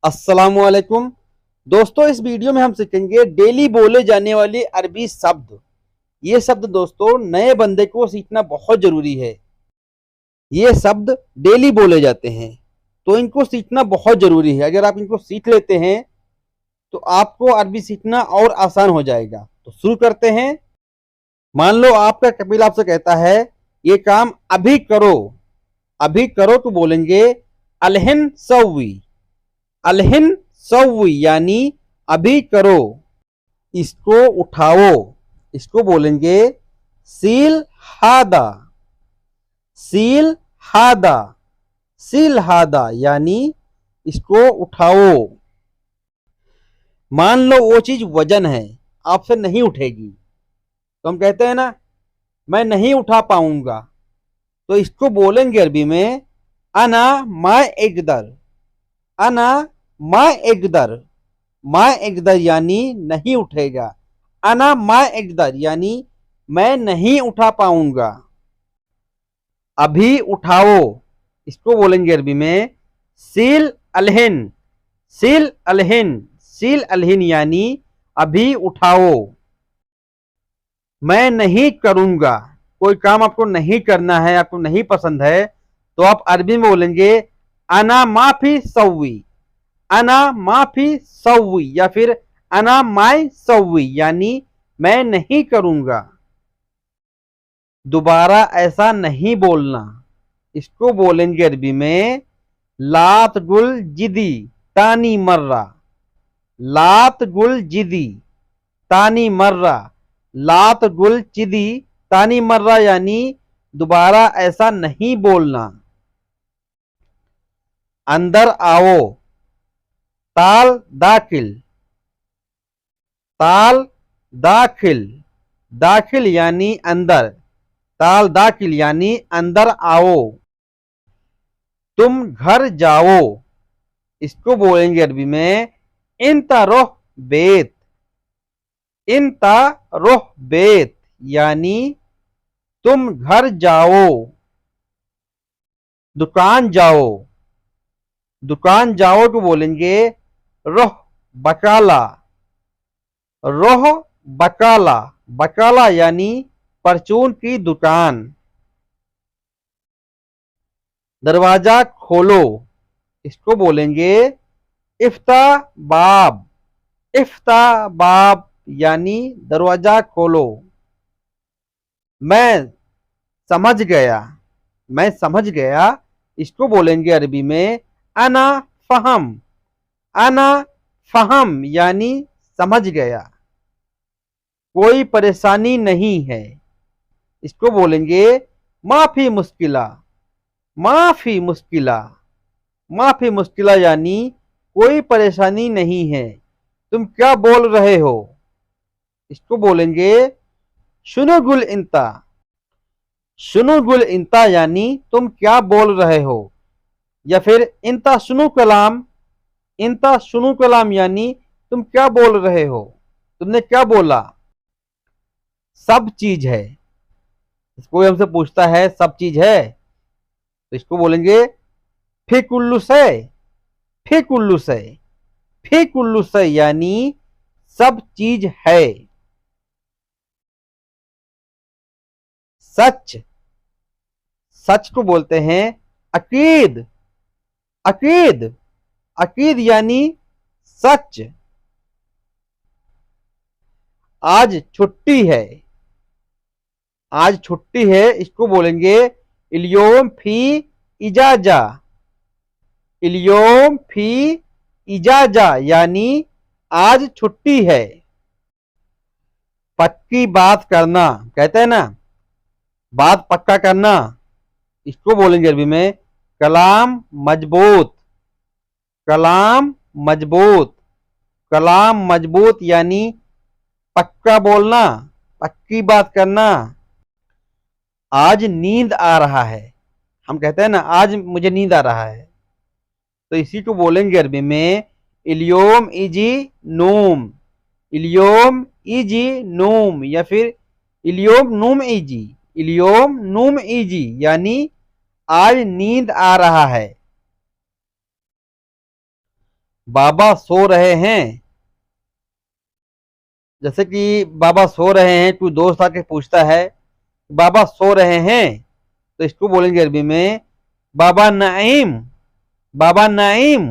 अस्सलामुअलैकुम दोस्तों, इस वीडियो में हम सीखेंगे डेली बोले जाने वाले अरबी शब्द। ये शब्द दोस्तों नए बंदे को सीखना बहुत जरूरी है। ये शब्द डेली बोले जाते हैं तो इनको सीखना बहुत जरूरी है। अगर आप इनको सीख लेते हैं तो आपको अरबी सीखना और आसान हो जाएगा। तो शुरू करते हैं। मान लो आपका कपिल आपसे कहता है ये काम अभी करो। अभी करो तो बोलेंगे अलहिन सवी। अलहिन सवी यानी अभी करो। इसको उठाओ, इसको बोलेंगे सील हादा। सील हादा। सील हादा यानी इसको उठाओ। मान लो वो चीज वजन है, आपसे नहीं उठेगी, तो हम कहते हैं ना मैं नहीं उठा पाऊंगा। तो इसको बोलेंगे अरबी में अना मा एकदर। अना मा एकदर। मा एकदर यानी नहीं उठेगा। अना मा एकदर यानी मैं नहीं उठा पाऊंगा। अभी उठाओ, इसको बोलेंगे अरबी में सील अलहिन। सील अलहिन। सील अलहिन यानी अभी उठाओ। मैं नहीं करूंगा, कोई काम आपको नहीं करना है, आपको नहीं पसंद है, तो आप अरबी में बोलेंगे अना माफी सवी। अना माफी सवी या फिर अना माई सवी यानी मैं नहीं करूंगा। दोबारा ऐसा नहीं बोलना, इसको बोलेंगे अरबी में लात गुल जिदी तानी मर्रा। लात गुल जिदी तानी मर्रा। लात गुल चिदी तानी मर्रा यानी दोबारा ऐसा नहीं बोलना। अंदर आओ, ताल दाखिल। ताल दाखिल। दाखिल यानी अंदर। ताल दाखिल यानी अंदर आओ। तुम घर जाओ, इसको बोलेंगे अरबी में इंता रोह बेत। इंता रोह बेत यानी तुम घर जाओ। दुकान जाओ। दुकान जाओ तो बोलेंगे रोह बकाला। रोह बकाला। बकाला यानी परचून की दुकान। दरवाजा खोलो, इसको बोलेंगे इफ्ता बाब। इफ्ता बाब यानी दरवाजा खोलो। मैं समझ गया। मैं समझ गया, इसको बोलेंगे अरबी में अना फहम। अना फहम यानी समझ गया। कोई परेशानी नहीं है, इसको बोलेंगे माफी मुश्किला। माफी मुश्किला। माफी मुश्किला यानी कोई परेशानी नहीं है, तुम क्या बोल रहे हो। इसको बोलेंगे शुनुगुल इंता। शुनुगुल इंता यानी तुम क्या बोल रहे हो, या फिर इंता सुनु कलाम। इंता सुनु कलाम यानी तुम क्या बोल रहे हो, तुमने क्या बोला। सब चीज है, कोई हमसे पूछता है सब चीज है, तो इसको बोलेंगे फी कुल्लू से। फी कुल्लू से। फी कुल्लू से यानी सब चीज है। सच। सच को बोलते हैं अकीद। अकीद। अकीद यानी सच। आज छुट्टी है। आज छुट्टी है, इसको बोलेंगे इलियोम फी इजाजा। इलियोम फी इजाजा यानी आज छुट्टी है। पक्की बात करना, कहते हैं ना बात पक्का करना, इसको बोलेंगे अरबी में कलाम मजबूत। कलाम मजबूत। कलाम मजबूत यानी पक्का बोलना, पक्की बात करना। आज नींद आ रहा है, हम कहते हैं ना आज मुझे नींद आ रहा है, तो इसी को बोलेंगे अरबी में इलियोम इजी नूम। इलियोम इजी नूम या फिर इलियोम नूम इजी। इलियोम नूम इजी यानी आज नींद आ रहा है। बाबा सो रहे हैं। जैसे कि बाबा सो रहे हैं, कोई दोस्त आके पूछता है बाबा सो रहे हैं, तो इसको बोलेंगे अरबी में बाबा नाइम। बाबा नाइम,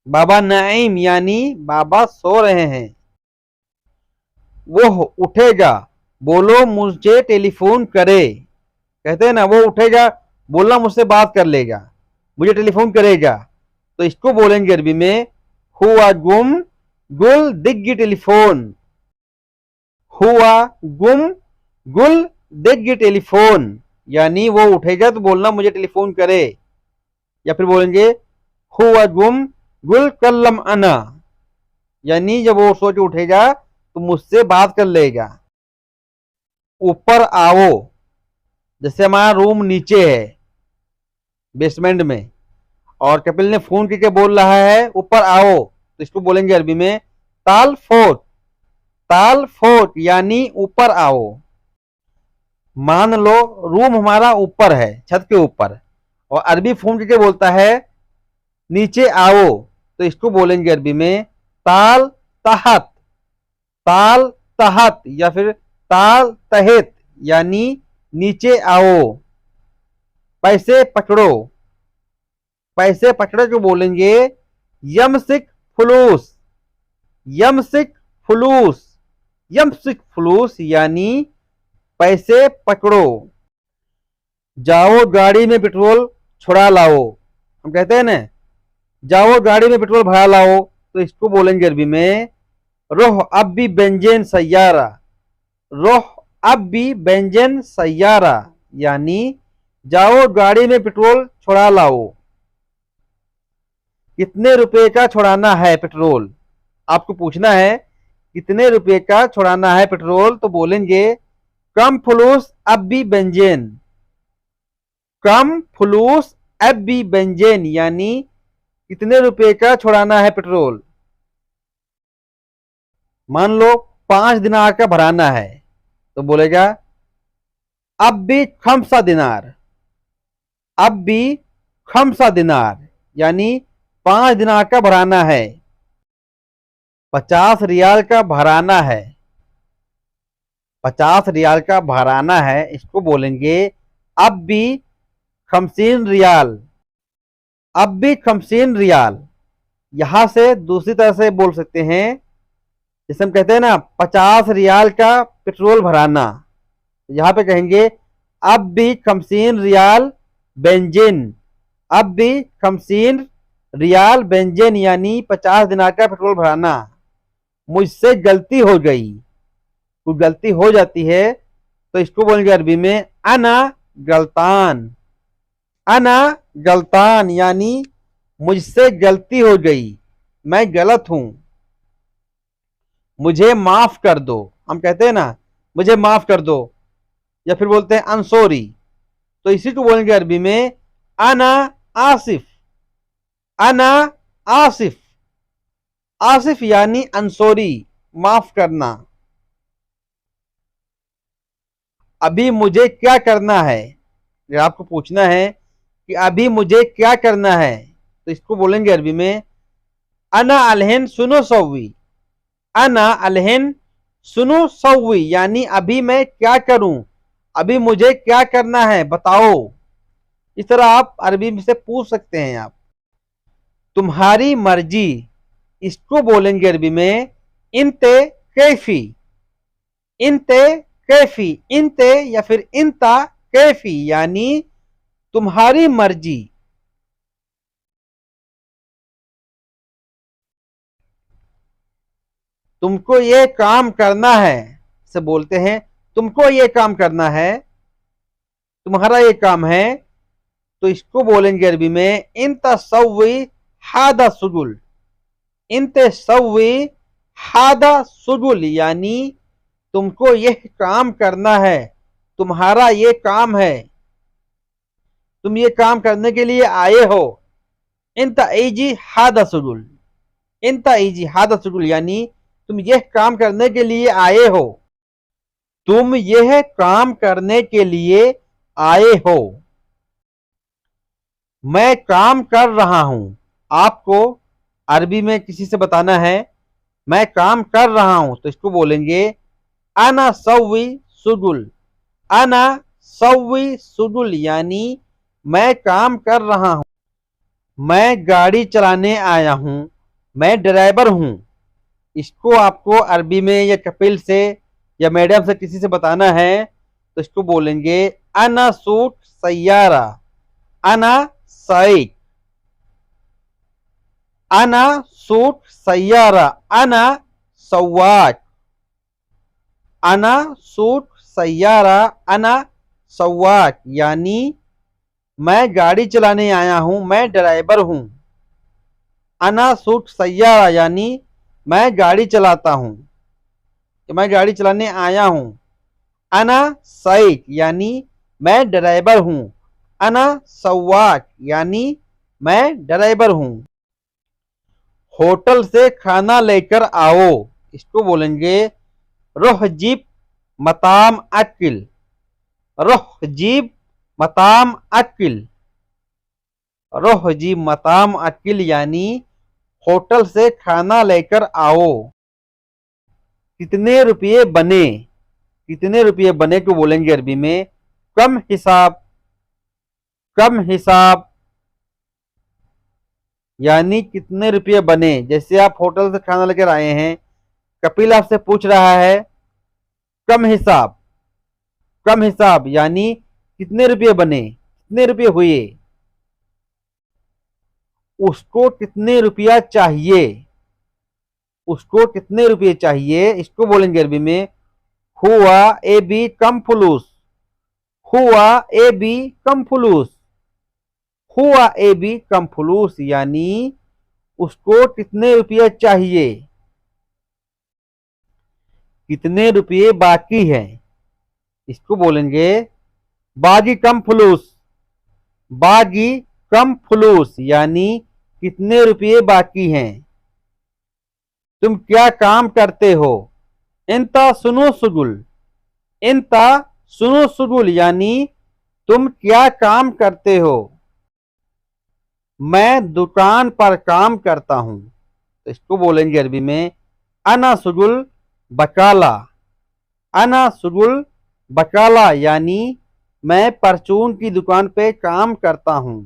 बाबा नाइम यानी बाबा सो रहे हैं। वो उठेगा, बोलो मुझे टेलीफोन करे। कहते हैं ना, वो उठेगा, बोलना मुझसे बात कर लेगा, मुझे टेलीफोन करेगा। तो इसको बोलेंगे अरबी में हुआ गुम गुल दिग्गी टेलीफोन। हुआ गुम गुल दिग्गी टेलीफोन यानी वो उठेगा तो बोलना मुझे टेलीफोन करे। या फिर बोलेंगे हुआ गुम गुल कल्लम अना, यानी जब वो सो के उठेगा तो मुझसे बात कर लेगा। ऊपर आओ, जैसे हमारा रूम नीचे है बेसमेंट में, और कपिल ने फोन करके बोल रहा है ऊपर आओ, तो इसको बोलेंगे अरबी में ताल फोट। ताल फोट यानी ऊपर आओ। मान लो रूम हमारा ऊपर है, छत के ऊपर, और अरबी फोन करके बोलता है नीचे आओ, तो इसको बोलेंगे अरबी में ताल तहत। ताल तहत या फिर ताल तहत यानी नीचे आओ। पैसे पकड़ो, पैसे पकड़ो को बोलेंगे यमसिक फुलूस। यमसिक फुलूस, यमसिक फुलूस यानी पैसे पकड़ो। जाओ गाड़ी में पेट्रोल छुड़ा लाओ। हम कहते हैं ना जाओ गाड़ी में पेट्रोल भरा लाओ, तो इसको बोलेंगे अरबी में रोह अब भी बेंजेन सैयारा। रोह अब भी बेंजेन सैयारा यानी जाओ गाड़ी में पेट्रोल छुड़ा लाओ। कितने रुपए का छुड़ाना है पेट्रोल, आपको पूछना है कितने रुपए का छुड़ाना है पेट्रोल, तो बोलेंगे कम फुलूस अब भी बेंजेन। कम फुलूस अब भी बेंजेन यानी कितने रुपए का छुड़ाना है पेट्रोल। मान लो 5 दिनार का भराना है, तो बोलेगा अब भी खमसा दिनार। अब भी खमसा दिनार यानी 5 दिनार का भराना है। 50 रियाल का भराना है। 50 रियाल का भराना है, इसको बोलेंगे अब भी खमसीन रियाल। अब भी खमसीन रियाल। यहां से दूसरी तरह से बोल सकते हैं, जैसे हम कहते हैं ना 50 रियाल का पेट्रोल भराना, यहां पे कहेंगे अब भी खमसीन रियाल बेंजिन। अब भी खमसीन रियाल बेंजिन यानी 50 दिनार का पेट्रोल भराना। मुझसे गलती हो गई, कुछ गलती हो जाती है तो इसको बोलेंगे अरबी में अना गलतान। अना गलतान यानी मुझसे गलती हो गई, मैं गलत हूं, मुझे माफ कर दो। हम कहते हैं ना मुझे माफ कर दो, या फिर बोलते हैं अनसोरी, तो इसी को बोलेंगे अरबी में अना आसिफ। अना आसिफ, आसिफ यानी अनसोरी, माफ करना। अभी मुझे क्या करना है, अगर आपको पूछना है कि अभी मुझे क्या करना है, तो इसको बोलेंगे अरबी में अना अलहन सुनो सौवी। अना अलहन सुनो सौवी यानी अभी मैं क्या करूं, अभी मुझे क्या करना है बताओ। इस तरह आप अरबी में से पूछ सकते हैं आप। तुम्हारी मर्जी, इसको बोलेंगे अरबी में इंते कैफी। इंते कैफी, इंते या फिर इंता कैफी यानी तुम्हारी मर्जी। तुमको ये काम करना है से बोलते हैं तुमको ये काम करना है, तुम्हारा ये काम है, तो इसको बोलेंगे अरबी में इंता सव्वी हादा सुजुल। इंते सव्वी हादा सुजुल यानी तुमको यह काम करना है, तुम्हारा ये काम है, तुम ये काम करने के लिए आए हो। इंता एजी हादा सुजुल। इंता एजी हादा सुजुल यानी तुम यह काम करने के लिए आए हो, तुम यह काम करने के लिए आए हो। मैं काम कर रहा हूं, आपको अरबी में किसी से बताना है मैं काम कर रहा हूं, तो इसको बोलेंगे अना सव्वी सुजुल। अना सव्वी सुजुल यानी मैं काम कर रहा हूं। मैं गाड़ी चलाने आया हूं, मैं ड्राइवर हूं। इसको आपको अरबी में या कपिल से या मैडम से किसी से बताना है तो इसको बोलेंगे अना सूट सैयारा। अना साइक। अना सूट सैयारा। अना सवाक। अना सूट सैयारा। अना सवाक यानी मैं गाड़ी चलाने आया हूं, मैं ड्राइवर हूं। अना सूट सैयारा यानी मैं गाड़ी चलाता हूं, कि मैं गाड़ी चलाने आया हूं। अना साइक यानी मैं ड्राइवर हूं। अना सवाक यानी मैं ड्राइवर हूं। होटल से खाना लेकर आओ, इसको बोलेंगे रोह जीप मताम अकिल। रोह जीप मताम अकिल। रोह जीप मताम अकिल यानी होटल से खाना लेकर आओ। कितने रुपये बने। कितने रुपये बने को बोलेंगे अरबी में कम हिसाब। कम हिसाब यानी कितने रुपये बने। जैसे आप होटल से खाना लेकर आए हैं, कपिल आपसे पूछ रहा है कम हिसाब। कम हिसाब यानी कितने रुपये बने, कितने रुपये हुए। उसको कितने रुपया चाहिए। उसको कितने रुपये चाहिए, इसको बोलेंगे अरबी में हुआ ए बी कम फुलूस। हुआ ए बी कम फुलूस। हुआ ए बी कम फुलूस यानी उसको कितने रुपये चाहिए। कितने रुपये बाकी है, इसको बोलेंगे बागी कम फुलूस। बागी कम फुलूस यानी कितने रुपये बाकी हैं। तुम क्या काम करते हो। इंता सुनो सुगुल। इंता सुनो सुगुल यानी तुम क्या काम करते हो। मैं दुकान पर काम करता हूं, तो इसको बोलेंगे अरबी में अना सुगुल बकाला। अना सुगुल बकाला यानी मैं परचून की दुकान पे काम करता हूं।